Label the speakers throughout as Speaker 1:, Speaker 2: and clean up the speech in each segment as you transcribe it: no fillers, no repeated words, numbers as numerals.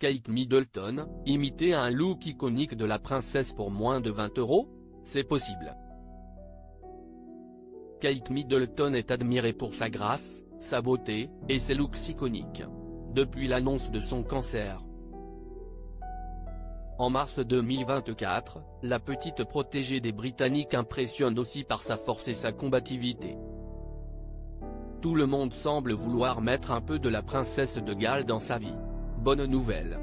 Speaker 1: Kate Middleton, imiter un look iconique de la princesse pour moins de 20 €? C'est possible. Kate Middleton est admirée pour sa grâce, sa beauté, et ses looks iconiques. Depuis l'annonce de son cancer. En mars 2024, la petite protégée des Britanniques impressionne aussi par sa force et sa combativité. Tout le monde semble vouloir mettre un peu de la princesse de Galles dans sa vie. Bonne nouvelle.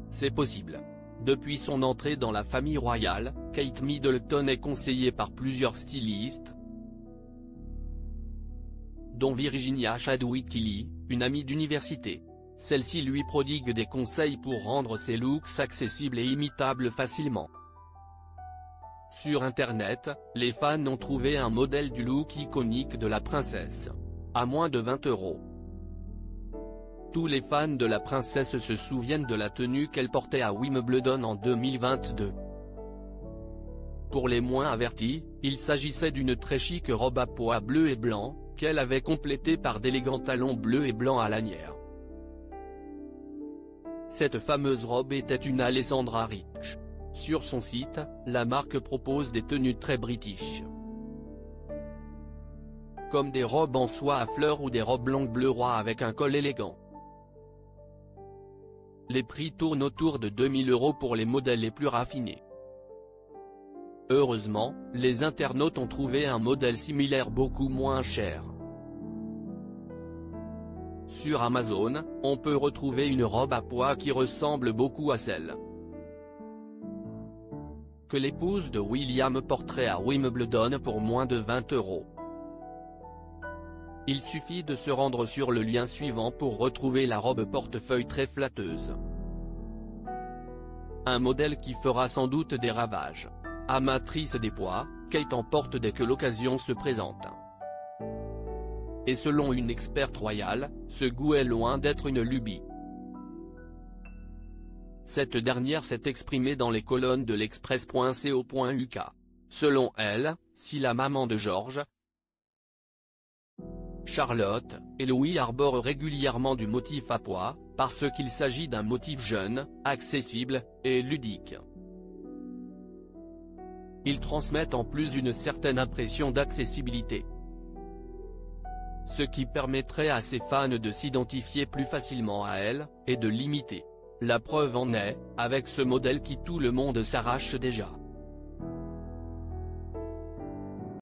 Speaker 1: C'est possible. Depuis son entrée dans la famille royale, Kate Middleton est conseillée par plusieurs stylistes, dont Virginia Chadwick-Lee, une amie d'université. Celle-ci lui prodigue des conseils pour rendre ses looks accessibles et imitables facilement. Sur Internet, les fans ont trouvé un modèle du look iconique de la princesse. À moins de 20 €. Tous les fans de la princesse se souviennent de la tenue qu'elle portait à Wimbledon en 2022. Pour les moins avertis, il s'agissait d'une très chic robe à pois bleu et blanc, qu'elle avait complétée par d'élégants talons bleus et blancs à lanière. Cette fameuse robe était une Alessandra Rich. Sur son site, la marque propose des tenues très british, comme des robes en soie à fleurs ou des robes longues bleu roi avec un col élégant. Les prix tournent autour de 2000 € pour les modèles les plus raffinés. Heureusement, les internautes ont trouvé un modèle similaire beaucoup moins cher. Sur Amazon, on peut retrouver une robe à pois qui ressemble beaucoup à celle que l'épouse de William porterait à Wimbledon pour moins de 20 €. Il suffit de se rendre sur le lien suivant pour retrouver la robe portefeuille très flatteuse. Un modèle qui fera sans doute des ravages. Amatrice des pois, Kate en porte dès que l'occasion se présente. Et selon une experte royale, ce goût est loin d'être une lubie. Cette dernière s'est exprimée dans les colonnes de l'Express.co.uk. Selon elle, si la maman de George, Charlotte, et Louis arborent régulièrement du motif à pois, parce qu'il s'agit d'un motif jeune, accessible, et ludique. Ils transmettent en plus une certaine impression d'accessibilité, ce qui permettrait à ses fans de s'identifier plus facilement à elle, et de l'imiter. La preuve en est, avec ce modèle qui tout le monde s'arrache déjà.